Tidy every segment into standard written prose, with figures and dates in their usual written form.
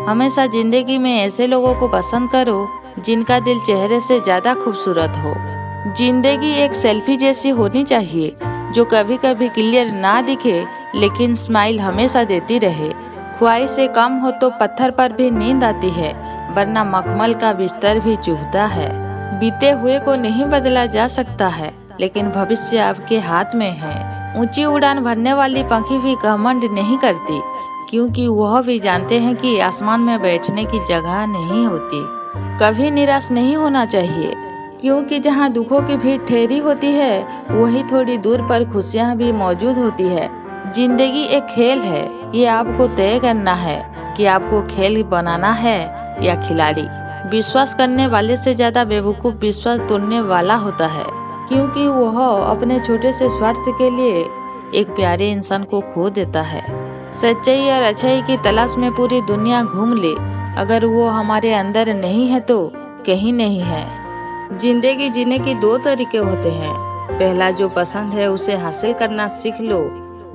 हमेशा जिंदगी में ऐसे लोगों को पसंद करो जिनका दिल चेहरे से ज्यादा खूबसूरत हो। जिंदगी एक सेल्फी जैसी होनी चाहिए जो कभी कभी क्लियर ना दिखे लेकिन स्माइल हमेशा देती रहे। ख्वाहिशें कम हो तो पत्थर पर भी नींद आती है, वरना मखमल का बिस्तर भी चुभता है। बीते हुए को नहीं बदला जा सकता है, लेकिन भविष्य आपके हाथ में है। ऊंची उड़ान भरने वाली पंखी भी घमंड नहीं करती, क्योंकि वह भी जानते हैं कि आसमान में बैठने की जगह नहीं होती। कभी निराश नहीं होना चाहिए, क्योंकि जहाँ दुखों की भीड़ ठहरी होती है वहीं थोड़ी दूर पर खुशियाँ भी मौजूद होती है। जिंदगी एक खेल है, ये आपको तय करना है कि आपको खेल बनाना है या खिलाड़ी। विश्वास करने वाले से ज्यादा बेवकूफ विश्वास तोड़ने वाला होता है, क्योंकि वह अपने छोटे से स्वार्थ के लिए एक प्यारे इंसान को खो देता है। सच्चाई और अच्छाई की तलाश में पूरी दुनिया घूम ले, अगर वो हमारे अंदर नहीं है तो कहीं नहीं है। जिंदगी जीने के दो तरीके होते हैं। पहला, जो पसंद है उसे हासिल करना सीख लो।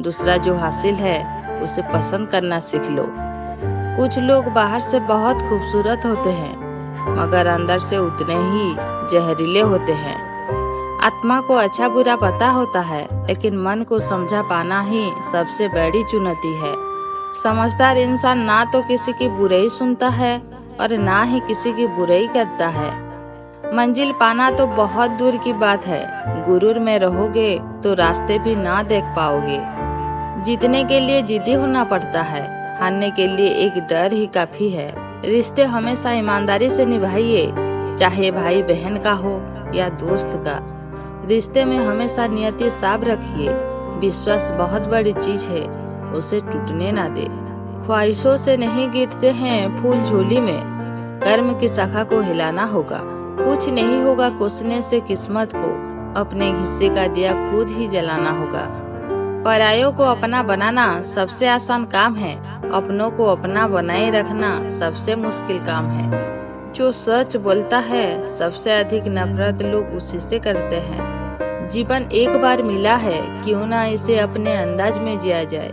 दूसरा, जो हासिल है उसे पसंद करना सीख लो। कुछ लोग बाहर से बहुत खूबसूरत होते हैं, मगर अंदर से उतने ही जहरीले होते हैं। आत्मा को अच्छा बुरा पता होता है, लेकिन मन को समझा पाना ही सबसे बड़ी चुनौती है। समझदार इंसान ना तो किसी की बुराई सुनता है और ना ही किसी की बुराई करता है। मंजिल पाना तो बहुत दूर की बात है, गुरूर में रहोगे तो रास्ते भी ना देख पाओगे। जीतने के लिए जिद्दी होना पड़ता है, हारने के लिए एक डर ही काफी है। रिश्ते हमेशा ईमानदारी से निभाइए, चाहे भाई बहन का हो या दोस्त का। रिश्ते में हमेशा नियति साफ रखिए। विश्वास बहुत बड़ी चीज है, उसे टूटने ना दे। ख्वाहिशों से नहीं गिरते हैं फूल झोली में, कर्म की शाखा को हिलाना होगा। कुछ नहीं होगा कोसने से किस्मत को, अपने हिस्से का दिया खुद ही जलाना होगा। परायों को अपना बनाना सबसे आसान काम है, अपनों को अपना बनाए रखना सबसे मुश्किल काम है। जो सच बोलता है सबसे अधिक नफरत लोग उसी से करते हैं। जीवन एक बार मिला है, क्यों ना इसे अपने अंदाज में जिया जाए।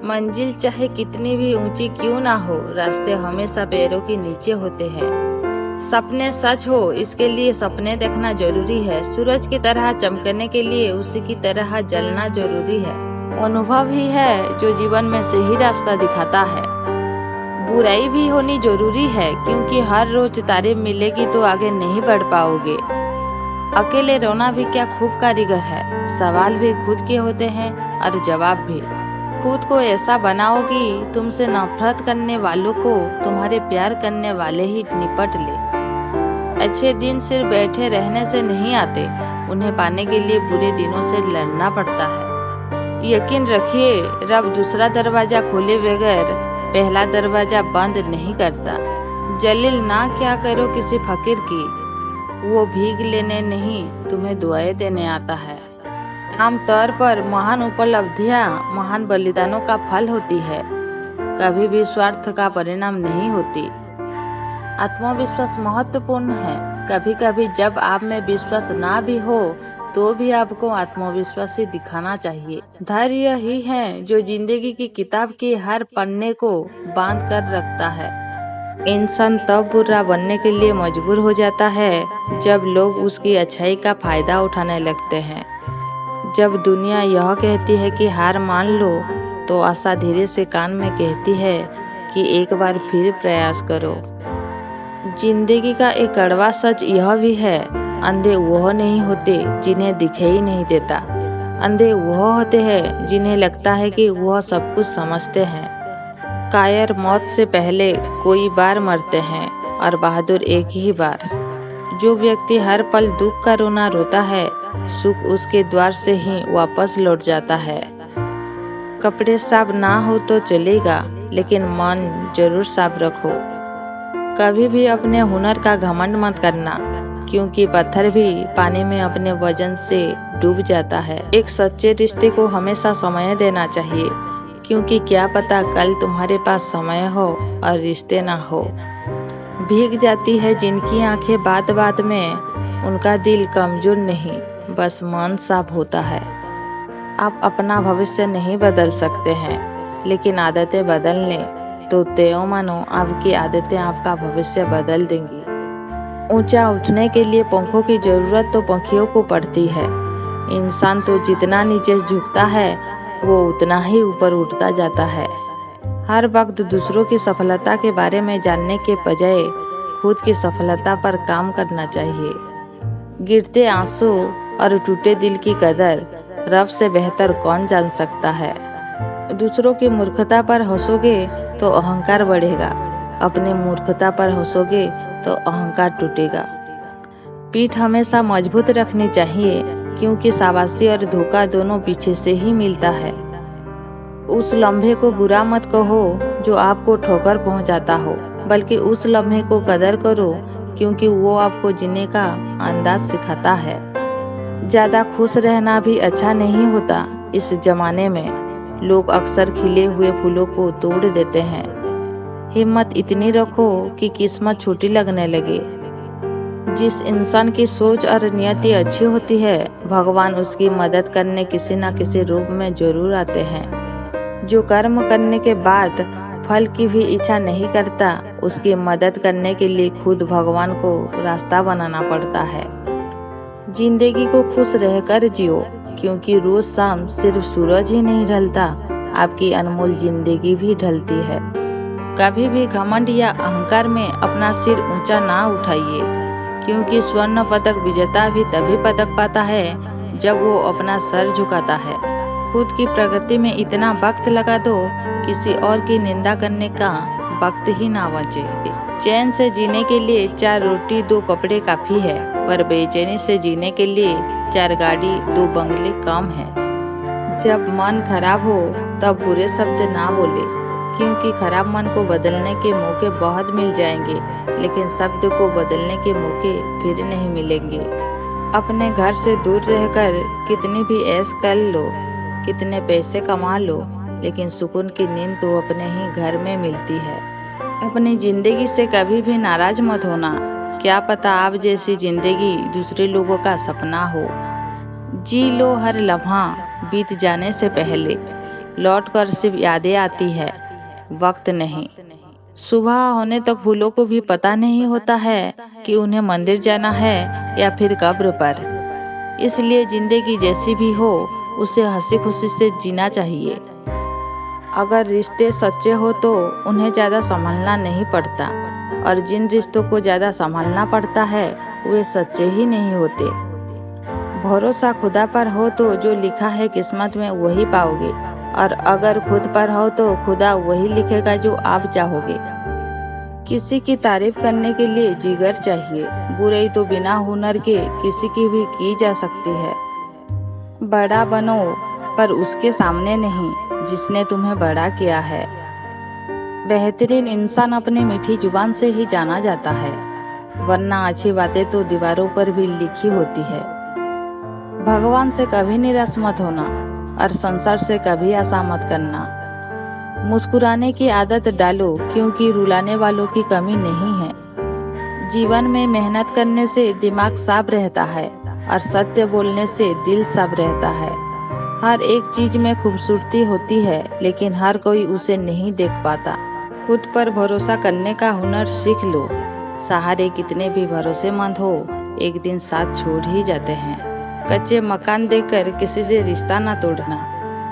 मंजिल चाहे कितनी भी ऊंची क्यों ना हो, रास्ते हमेशा पैरों के नीचे होते हैं। सपने सच हो इसके लिए सपने देखना जरूरी है। सूरज की तरह चमकने के लिए उसी की तरह जलना जरूरी है। अनुभव ही है जो जीवन में सही रास्ता दिखाता है। बुराई भी होनी जरूरी है, क्योंकि हर रोज तारीफ मिलेगी तो आगे नहीं बढ़ पाओगे। अकेले रोना भी क्या खूब कारीगर है। सवाल भी खुद के होते हैं और जवाब भी। खुद को ऐसा बनाओ कि तुमसे नफरत करने वालों को तुम्हारे प्यार करने वाले ही निपट ले। अच्छे दिन सिर्फ बैठे रहने से नहीं आते, उन्हें पाने के लिए बुरे दिनों से लड़ना पड़ता है। यकीन रखिए, रब दूसरा दरवाजा खोले बगैर पहला दरवाजा बंद नहीं करता। जलील ना क्या करो किसी फकीर की, वो भीख लेने नहीं तुम्हें दुआएं देने आता है। आमतौर पर महान उपलब्धियां महान बलिदानों का फल होती है, कभी भी स्वार्थ का परिणाम नहीं होती। आत्मविश्वास महत्वपूर्ण है। कभी कभी जब आप में विश्वास ना भी हो तो भी आपको आत्मविश्वासी दिखाना चाहिए। धैर्य ही है जो जिंदगी की किताब के हर पन्ने को बांध कर रखता है। इंसान तब बुरा बनने के लिए मजबूर हो जाता है जब लोग उसकी अच्छाई का फायदा उठाने लगते हैं। जब दुनिया यह कहती है कि हार मान लो, तो आशा धीरे से कान में कहती है कि एक बार फिर प्रयास करो। जिंदगी का एक कड़वा सच यह भी है, अंधे वह नहीं होते जिन्हें दिखाई नहीं देता। अंधे वह होते हैं जिन्हें लगता है कि वह सब कुछ समझते हैं। कायर मौत से पहले कोई बार मरते हैं और बहादुर एक ही बार। जो व्यक्ति हर पल दुख का रोना रोता है, सुख उसके द्वार से ही वापस लौट जाता है। कपड़े साफ ना हो तो चलेगा, लेकिन मन जरूर साफ रखो। कभी भी अपने हुनर का घमंड मत करना, क्योंकि पत्थर भी पानी में अपने वजन से डूब जाता है। एक सच्चे रिश्ते को हमेशा समय देना चाहिए, क्योंकि क्या पता कल तुम्हारे पास समय हो और रिश्ते ना हो। भीग जाती है जिनकी आंखें बात बात में, उनका दिल कमजोर नहीं, बस मन साफ होता है। आप अपना भविष्य नहीं बदल सकते हैं, लेकिन आदतें बदल लें। तो त्यों मानो आपकी आदतें आपका भविष्य बदल देंगी। ऊंचा उठने के लिए पंखों की जरूरत तो पंखियों को पड़ती है। इंसान तो जितना नीचे झुकता है वो उतना ही ऊपर उठता जाता है। हर वक्त दूसरों की सफलता के बारे में जानने के बजाय खुद की सफलता पर काम करना चाहिए। गिरते आंसू और टूटे दिल की कदर रब से बेहतर कौन जान सकता है। दूसरों की मूर्खता पर हंसोगे तो अहंकार बढ़ेगा, अपनी मूर्खता पर हंसोगे तो अहंकार टूटेगा। पीठ हमेशा मजबूत रखनी चाहिए, क्योंकि शाबाशी और धोखा दोनों पीछे से ही मिलता है। उस लम्हे को बुरा मत कहो जो आपको ठोकर पहुंचाता हो, बल्कि उस लम्हे को कदर करो, क्योंकि वो आपको जीने का अंदाज सिखाता है। ज़्यादा खुश रहना भी अच्छा नहीं होता। इस जमाने में लोग अक्सर खिले हुए फूलों को तोड़ देते हैं। हिम्मत इतनी रखो कि किस्मत छोटी लगने लगे। जिस इंसान की सोच और नियति अच्छी होती है, भगवान उसकी मदद करने किसी न किसी रूप में जरूर आते हैं। जो कर्म करने के बाद फल की भी इच्छा नहीं करता, उसकी मदद करने के लिए खुद भगवान को रास्ता बनाना पड़ता है। जिंदगी को खुश रहकर जियो, क्योंकि रोज शाम सिर्फ सूरज ही नहीं ढलता, आपकी अनमोल जिंदगी भी ढलती है। कभी भी घमंड या अहंकार में अपना सिर ऊंचा ना उठाइए, क्योंकि स्वर्ण पदक विजेता भी तभी पदक पाता है जब वो अपना सर झुकाता है। खुद की प्रगति में इतना वक्त लगा दो, किसी और की निंदा करने का वक्त ही ना बचे। चैन से जीने के लिए 4 रोटी 2 कपड़े काफी है, पर बेचैनी से जीने के लिए 4 गाड़ी 2 बंगले कम है। जब मन खराब हो तब बुरे शब्द ना बोले, क्योंकि खराब मन को बदलने के मौके बहुत मिल जाएंगे, लेकिन शब्द को बदलने के मौके फिर नहीं मिलेंगे। अपने घर से दूर रहकर कितनी भी ऐश कर लो, कितने पैसे कमा लो, लेकिन सुकून की नींद तो अपने ही घर में मिलती है। अपनी जिंदगी से कभी भी नाराज मत होना। क्या पता आप जैसी जिंदगी दूसरे लोगों का सपना हो। जी लो हर लम्हा बीत जाने से पहले, लौट कर सिर्फ यादें आती है, वक्त नहीं। सुबह होने तक फूलों को भी पता नहीं होता है कि उन्हें मंदिर जाना है या फिर कब्र पर। इसलिए जिंदगी जैसी भी हो, उसे हंसी खुशी से जीना चाहिए। अगर रिश्ते सच्चे हो तो उन्हें ज़्यादा संभालना नहीं पड़ता, और जिन रिश्तों को ज़्यादा संभालना पड़ता है वे सच्चे ही नहीं होते। भरोसा खुदा पर हो तो जो लिखा है किस्मत में वही पाओगे, और अगर खुद पर हो तो खुदा वही लिखेगा जो आप चाहोगे। किसी की तारीफ करने के लिए जिगर चाहिए, बुराई तो बिना हुनर के किसी की भी की जा सकती है। बड़ा बनो पर उसके सामने नहीं जिसने तुम्हें बड़ा किया है। बेहतरीन इंसान अपनी मीठी जुबान से ही जाना जाता है, वरना अच्छी बातें तो दीवारों पर भी लिखी होती है। भगवान से कभी निराश मत होना, और संसार से कभी आशा मत करना। मुस्कुराने की आदत डालो, क्योंकि रुलाने वालों की कमी नहीं है। जीवन में मेहनत करने से दिमाग साफ रहता है, और सत्य बोलने से दिल साफ रहता है। हर एक चीज में खूबसूरती होती है, लेकिन हर कोई उसे नहीं देख पाता। खुद पर भरोसा करने का हुनर सीख लो। सहारे कितने भी भरोसेमंद हो, एक दिन साथ छोड़ ही जाते हैं। कच्चे मकान देखकर किसी से रिश्ता ना तोड़ना,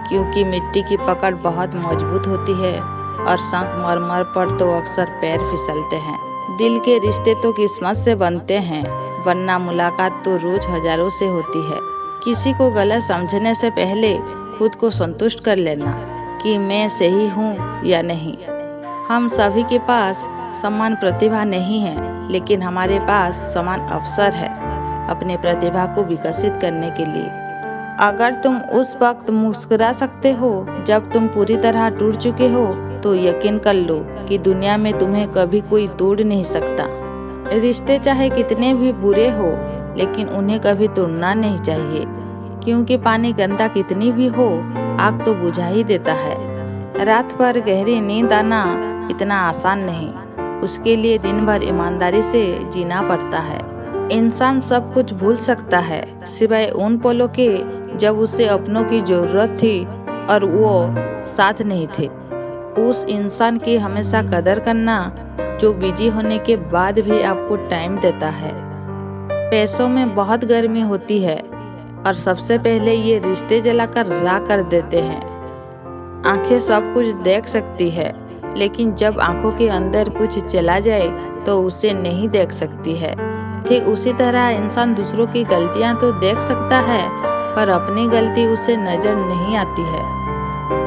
क्योंकि मिट्टी की पकड़ बहुत मजबूत होती है, और संगमरमर पर तो अक्सर पैर फिसलते हैं। दिल के रिश्ते तो किस्मत से बनते हैं, वरना मुलाकात तो रोज हजारों से होती है। किसी को गलत समझने से पहले खुद को संतुष्ट कर लेना कि मैं सही हूँ या नहीं। हम सभी के पास समान प्रतिभा नहीं है, लेकिन हमारे पास समान अवसर है अपने प्रतिभा को विकसित करने के लिए। अगर तुम उस वक्त मुस्कुरा सकते हो जब तुम पूरी तरह टूट चुके हो, तो यकीन कर लो कि दुनिया में तुम्हें कभी कोई तोड़ नहीं सकता। रिश्ते चाहे कितने भी बुरे हो, लेकिन उन्हें कभी तोड़ना नहीं चाहिए, क्योंकि पानी गंदा कितनी भी हो, आग तो बुझा ही देता है। रात भर गहरी नींद आना इतना आसान नहीं, उसके लिए दिन भर ईमानदारी से जीना पड़ता है। इंसान सब कुछ भूल सकता है, सिवाय उन पलों के जब उसे अपनों की जरूरत थी और वो साथ नहीं थे। उस इंसान की हमेशा कदर करना जो बिजी होने के बाद भी आपको टाइम देता है। पैसों में बहुत गर्मी होती है और सबसे पहले ये रिश्ते जलाकर राख कर देते हैं। आंखें सब कुछ देख सकती है, लेकिन जब आंखों के अंदर कुछ चला जाए तो उसे नहीं देख सकती है। ठीक उसी तरह इंसान दूसरों की गलतियां तो देख सकता है, पर अपनी गलती उसे नजर नहीं आती है।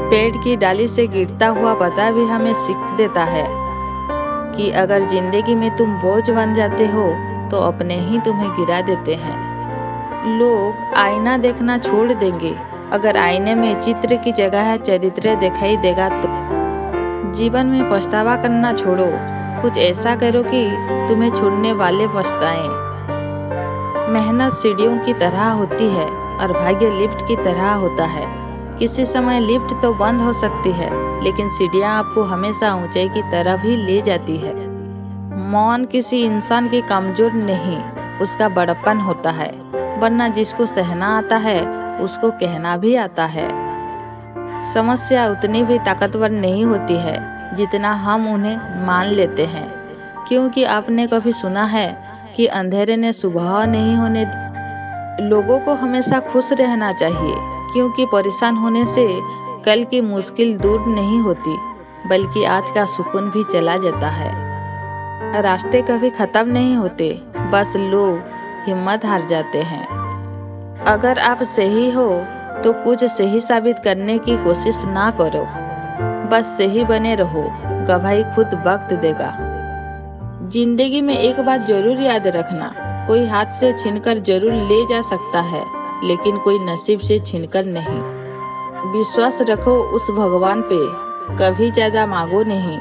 पेड़ की डाली से गिरता हुआ पत्ता भी हमें सीख देता है कि अगर जिंदगी में तुम बोझ बन जाते हो तो अपने ही तुम्हें गिरा देते हैं। लोग आईना देखना छोड़ देंगे अगर आईने में चित्र की जगह चरित्र दिखाई देगा तो। जीवन में पछतावा करना छोड़ो, कुछ ऐसा करो कि तुम्हें छोड़ने वाले पछताएं। मेहनत सीढ़ियों की तरह होती है और भाग्य लिफ्ट की तरह होता है। किसी समय लिफ्ट तो बंद हो सकती है, लेकिन सीढ़ियां आपको हमेशा ऊंचाई की तरफ ही ले जाती है। मौन किसी इंसान की कमजोर नहीं, उसका बड़प्पन होता है, वरना जिसको सहना आता है उसको कहना भी आता है। समस्या उतनी भी ताकतवर नहीं होती है जितना हम उन्हें मान लेते हैं, क्योंकि आपने कभी सुना है कि अंधेरे ने सुबह नहीं होने दी। लोगों को हमेशा खुश रहना चाहिए, क्योंकि परेशान होने से कल की मुश्किल दूर नहीं होती, बल्कि आज का सुकून भी चला जाता है। रास्ते कभी खत्म नहीं होते, बस लोग हिम्मत हार जाते हैं। अगर आप सही हो तो कुछ सही साबित करने की कोशिश ना करो, बस सही बने रहो, गवाही खुद वक्त देगा। जिंदगी में एक बात जरूर याद रखना, कोई हाथ से छीनकर जरूर ले जा सकता है, लेकिन कोई नसीब से छीनकर नहीं। विश्वास रखो उस भगवान पे, कभी ज्यादा मांगो नहीं,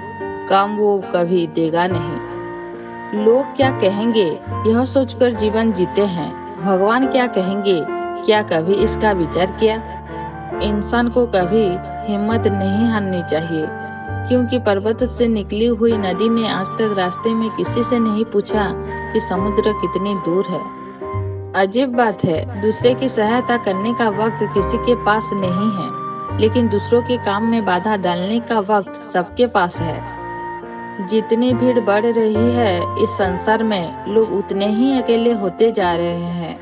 कम वो कभी देगा नहीं। लोग क्या कहेंगे यह सोचकर जीवन जीते हैं, भगवान क्या कहेंगे क्या कभी इसका विचार किया। इंसान को कभी हिम्मत नहीं हारनी चाहिए, क्योंकि पर्वत से निकली हुई नदी ने आज तक रास्ते में किसी से नहीं पूछा कि समुद्र कितनी दूर है। अजीब बात है, दूसरे की सहायता करने का वक्त किसी के पास नहीं है, लेकिन दूसरों के काम में बाधा डालने का वक्त सबके पास है। जितनी भीड़ बढ़ रही है इस संसार में, लोग उतने ही अकेले होते जा रहे हैं।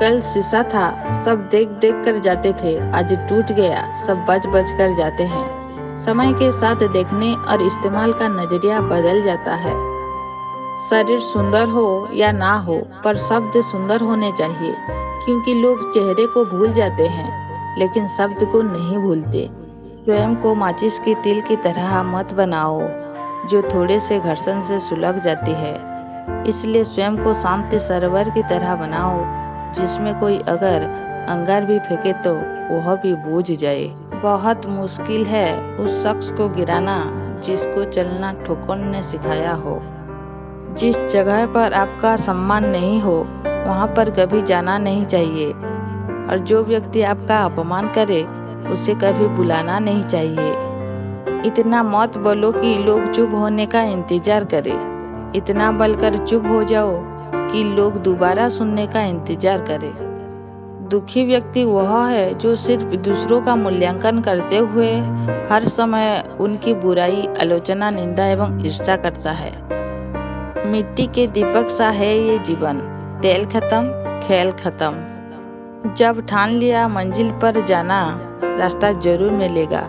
कल शीशा था, सब देख देख कर जाते थे, आज टूट गया, सब बच बच कर जाते हैं। समय के साथ देखने और इस्तेमाल का नजरिया बदल जाता है। शरीर सुंदर हो या ना हो, पर शब्द सुंदर होने चाहिए, क्योंकि लोग चेहरे को भूल जाते हैं, लेकिन शब्द को नहीं भूलते। स्वयं को माचिस की तिल की तरह मत बनाओ, जो थोड़े से घर्षण से सुलग जाती है। इसलिए स्वयं को शांत सरोवर की तरह बनाओ, जिसमें कोई अगर अंगार भी फेंके तो वह भी बूझ जाए। बहुत मुश्किल है उस शख्स को गिराना जिसको चलना ठोकर ने सिखाया हो। जिस जगह पर आपका सम्मान नहीं हो वहां पर कभी जाना नहीं चाहिए, और जो व्यक्ति आपका अपमान करे उसे कभी बुलाना नहीं चाहिए। इतना मत बोलो कि लोग चुप होने का इंतजार करें, इतना बोलकर चुप हो जाओ कि लोग दोबारा सुनने का इंतजार करें। दुखी व्यक्ति वह है जो सिर्फ दूसरों का मूल्यांकन करते हुए हर समय उनकी बुराई, आलोचना, निंदा एवं ईर्ष्या करता है। मिट्टी के दीपक सा है ये जीवन, तेल खत्म खेल खत्म। जब ठान लिया मंजिल पर जाना, रास्ता जरूर मिलेगा।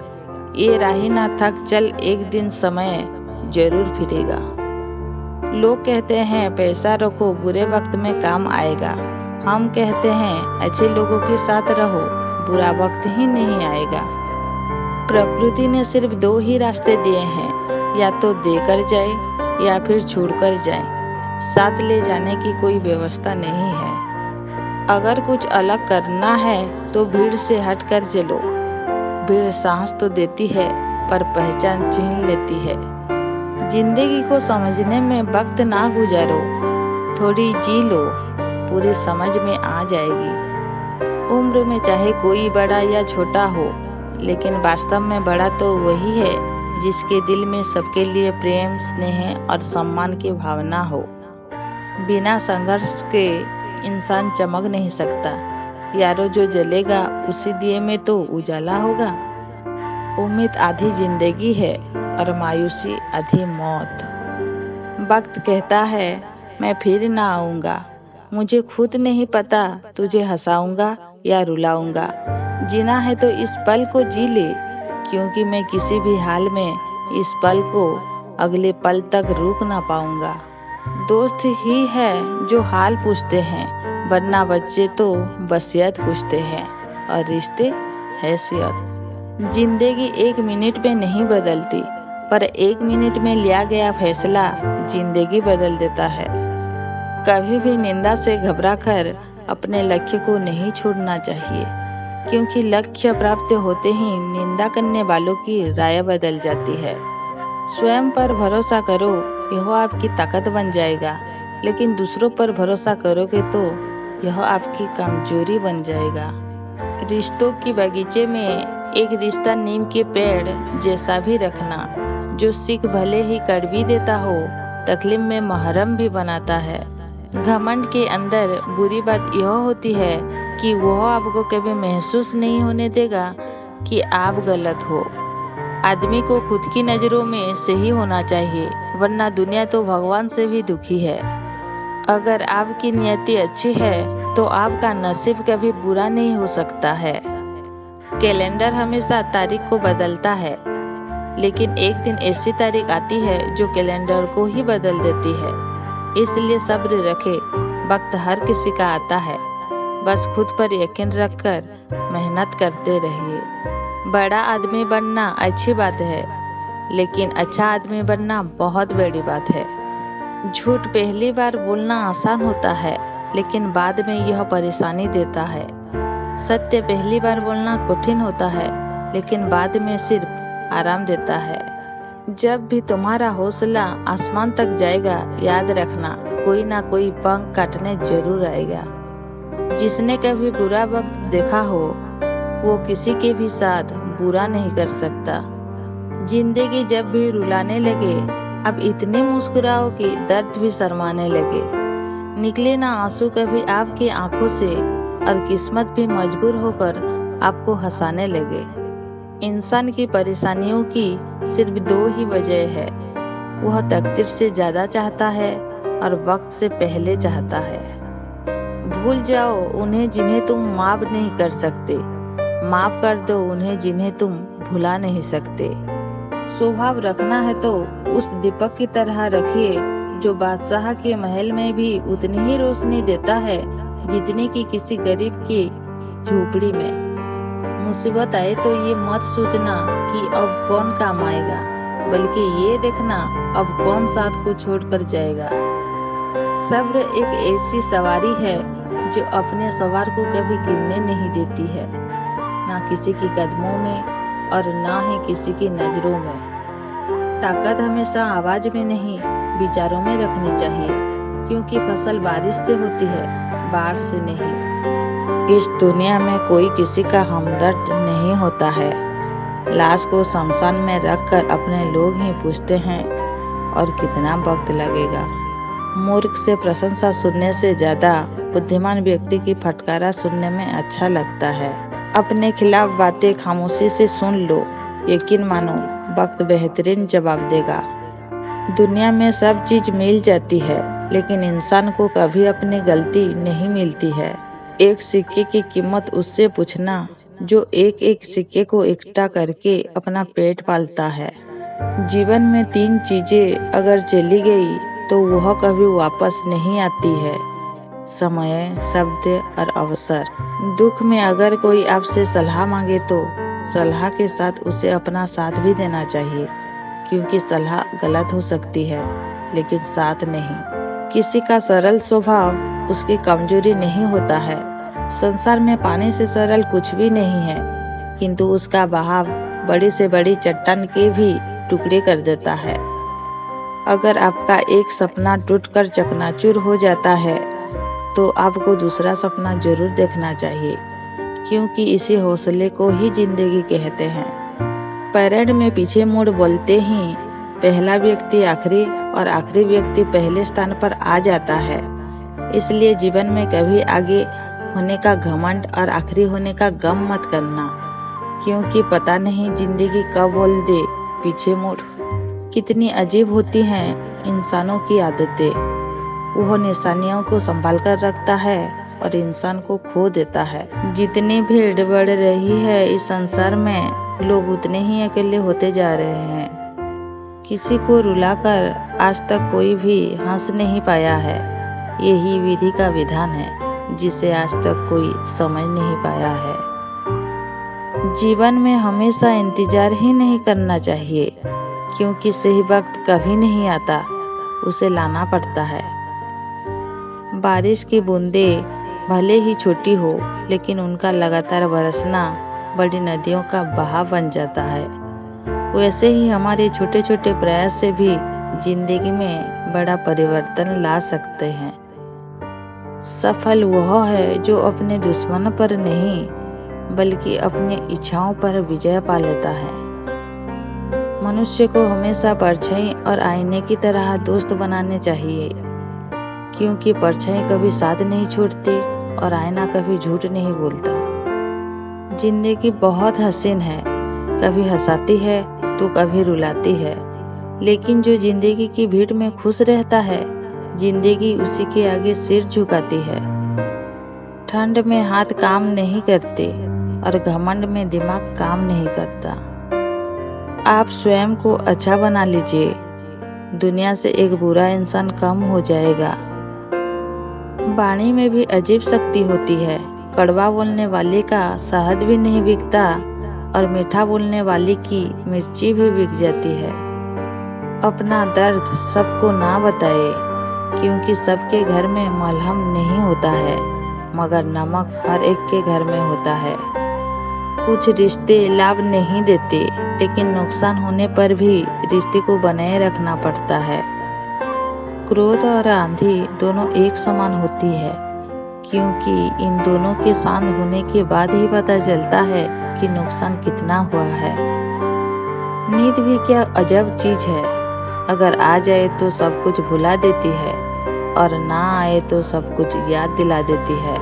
ये राही ना थक चल, एक दिन समय जरूर फिरेगा। लोग कहते हैं पैसा रखो बुरे वक्त में काम आएगा, हम कहते हैं अच्छे लोगों के साथ रहो, बुरा वक्त ही नहीं आएगा। प्रकृति ने सिर्फ दो ही रास्ते दिए हैं, या तो देकर जाए या फिर छोड़कर जाए। साथ ले जाने की कोई व्यवस्था नहीं है। अगर कुछ अलग करना है तो भीड़ से हटकर चलो। भीड़ सांस तो देती है पर पहचान छीन लेती है। जिंदगी को समझने में वक्त ना गुजारो, थोड़ी जी लो, पूरी समझ में आ जाएगी। उम्र में चाहे कोई बड़ा या छोटा हो, लेकिन वास्तव में बड़ा तो वही है जिसके दिल में सबके लिए प्रेम, स्नेह और सम्मान की भावना हो। बिना संघर्ष के इंसान चमक नहीं सकता। यारो जो जलेगा उसी दिए में तो उजाला होगा। उम्मीद आधी जिंदगी है और मायूसी आधी मौत। वक्त कहता है मैं फिर ना आऊँगा, मुझे खुद नहीं पता तुझे हंसाऊंगा या रुलाऊंगा। जीना है तो इस पल को जी ले, क्योंकि मैं किसी भी हाल में इस पल को अगले पल तक रोक ना पाऊंगा। दोस्त ही है जो हाल पूछते हैं, वरना बच्चे तो वसीयत पूछते हैं और रिश्ते हैसियत। जिंदगी एक मिनट में नहीं बदलती, पर एक मिनट में लिया गया फैसला जिंदगी बदल देता है। कभी भी निंदा से घबराकर अपने लक्ष्य को नहीं छोड़ना चाहिए, क्योंकि लक्ष्य प्राप्त होते ही निंदा करने वालों की राय बदल जाती है। स्वयं पर भरोसा करो, यह आपकी ताकत बन जाएगा, लेकिन दूसरों पर भरोसा करोगे तो यह आपकी कमजोरी बन जाएगा। रिश्तों की बगीचे में एक रिश्ता नीम के पेड़ जैसा भी रखना, जो सीख भले ही कड़वी देता हो, तकलीफ में महरम भी बनाता है। घमंड के अंदर बुरी बात यह होती है कि वह आपको कभी महसूस नहीं होने देगा कि आप गलत हो। आदमी को खुद की नज़रों में सही होना चाहिए, वरना दुनिया तो भगवान से भी दुखी है। अगर आपकी नियति अच्छी है तो आपका नसीब कभी बुरा नहीं हो सकता है। कैलेंडर हमेशा तारीख को बदलता है, लेकिन एक दिन ऐसी तारीख आती है जो कैलेंडर को ही बदल देती है। इसलिए सब्र रखे, वक्त हर किसी का आता है, बस खुद पर यकीन रखकर मेहनत करते रहिए। बड़ा आदमी बनना अच्छी बात है, लेकिन अच्छा आदमी बनना बहुत बड़ी बात है। झूठ पहली बार बोलना आसान होता है, लेकिन बाद में यह परेशानी देता है। सत्य पहली बार बोलना कठिन होता है, लेकिन बाद में सिर्फ आराम देता है। जब भी तुम्हारा हौसला आसमान तक जाएगा, याद रखना कोई ना कोई पंख काटने जरूर आएगा। जिसने कभी बुरा वक्त देखा हो, वो किसी के भी साथ बुरा नहीं कर सकता। जिंदगी जब भी रुलाने लगे, अब इतने मुस्कुराओ कि दर्द भी शर्माने लगे। निकले ना आंसू कभी आपकी आंखों से, और किस्मत भी मजबूर होकर आपको हंसाने लगे। इंसान की परेशानियों की सिर्फ दो ही वजह है, वह तकदीर से ज्यादा चाहता है और वक्त से पहले चाहता है। भूल जाओ उन्हें जिन्हें तुम माफ नहीं कर सकते, माफ कर दो उन्हें जिन्हें तुम भुला नहीं सकते। स्वभाव रखना है तो उस दीपक की तरह रखिए, जो बादशाह के महल में भी उतनी ही रोशनी देता है जितनी कि किसी गरीब की झोपड़ी में। मुसीबत आए तो ये मत सोचना कि अब कौन काम आएगा, बल्कि ये देखना अब कौन साथ को छोड़कर जाएगा। सब्र एक ऐसी सवारी है जो अपने सवार को कभी गिरने नहीं देती है, ना किसी की कदमों में और ना ही किसी की नजरों में। ताकत हमेशा आवाज में नहीं, विचारों में रखनी चाहिए, क्योंकि फसल बारिश से होती है, बाढ़ से नहीं। इस दुनिया में कोई किसी का हमदर्द नहीं होता है। लाश को शमशान में रखकर अपने लोग ही पूछते हैं और कितना वक्त लगेगा। मूर्ख से प्रशंसा सुनने से ज्यादा बुद्धिमान व्यक्ति की फटकारा सुनने में अच्छा लगता है। अपने खिलाफ बातें खामोशी से सुन लो, यकीन मानो वक्त बेहतरीन जवाब देगा। दुनिया में सब चीज मिल जाती है, लेकिन इंसान को कभी अपनी गलती नहीं मिलती है। एक सिक्के की कीमत उससे पूछना जो एक एक सिक्के को इकट्ठा करके अपना पेट पालता है। जीवन में 3 चीजें अगर चली गई तो वह कभी वापस नहीं आती है, समय, शब्द और अवसर। दुख में अगर कोई आपसे सलाह मांगे तो सलाह के साथ उसे अपना साथ भी देना चाहिए, क्योंकि सलाह गलत हो सकती है लेकिन साथ नहीं। किसी का सरल स्वभाव उसकी कमजोरी नहीं होता है। संसार में पानी से सरल कुछ भी नहीं है, किंतु उसका बहाव बड़ी से बड़ी चट्टान के भी टुकड़े कर देता है। अगर आपका एक सपना टूटकर चकनाचूर हो जाता है तो आपको दूसरा सपना जरूर देखना चाहिए, क्योंकि इसी हौसले को ही जिंदगी कहते हैं। परेड में पीछे मुड़ बोलते ही पहला व्यक्ति आखिरी और आखिरी व्यक्ति पहले स्थान पर आ जाता है। इसलिए जीवन में कभी आगे होने का घमंड और आखिरी होने का गम मत करना। क्योंकि पता नहीं जिंदगी कब बोल दे पीछे मुड़। कितनी अजीब होती हैं इंसानों की आदतें। वह निशानियों को संभाल कर रखता है और इंसान को खो देता है। जितनी भीड़ बढ़ रही है इस संसार में, लोग उतने ही अकेले होते जा रहे हैं। किसी को रुलाकर आज तक कोई भी हंस नहीं पाया है। यही विधि का विधान है जिसे आज तक कोई समझ नहीं पाया है। जीवन में हमेशा इंतजार ही नहीं करना चाहिए, क्योंकि सही वक्त कभी नहीं आता, उसे लाना पड़ता है। बारिश की बूंदें भले ही छोटी हो, लेकिन उनका लगातार बरसना बड़ी नदियों का बहाव बन जाता है। वैसे ही हमारे छोटे छोटे प्रयास से भी जिंदगी में बड़ा परिवर्तन ला सकते हैं। सफल वह है जो अपने दुश्मन पर नहीं, बल्कि अपनी इच्छाओं पर विजय पा लेता है। मनुष्य को हमेशा परछाई और आईने की तरह दोस्त बनाने चाहिए, क्योंकि परछाई कभी साथ नहीं छोड़ती और आईना कभी झूठ नहीं बोलता। जिंदगी बहुत हसीन है, कभी हंसाती है तो कभी रुलाती है, लेकिन जो जिंदगी की भीड़ में खुश रहता है, जिंदगी उसी के आगे सिर झुकाती है। ठंड में हाथ काम नहीं करते और घमंड में दिमाग काम नहीं करता। आप स्वयं को अच्छा बना लीजिए, दुनिया से एक बुरा इंसान कम हो जाएगा। वाणी में भी अजीब शक्ति होती है। कड़वा बोलने वाले का शहद भी नहीं बिकता और मीठा बोलने वाले की मिर्ची भी बिक जाती है। अपना दर्द सबको ना बताए, क्योंकि सबके घर में मलहम नहीं होता है, मगर नमक हर एक के घर में होता है। कुछ रिश्ते लाभ नहीं देते, लेकिन नुकसान होने पर भी रिश्ते को बनाए रखना पड़ता है। क्रोध और आंधी दोनों एक समान होती है, क्योंकि इन दोनों के शांत होने के बाद ही पता चलता है कि नुकसान कितना हुआ है। नींद भी क्या अजब चीज है, अगर आ जाए तो सब कुछ भुला देती है और ना आए तो सब कुछ याद दिला देती है।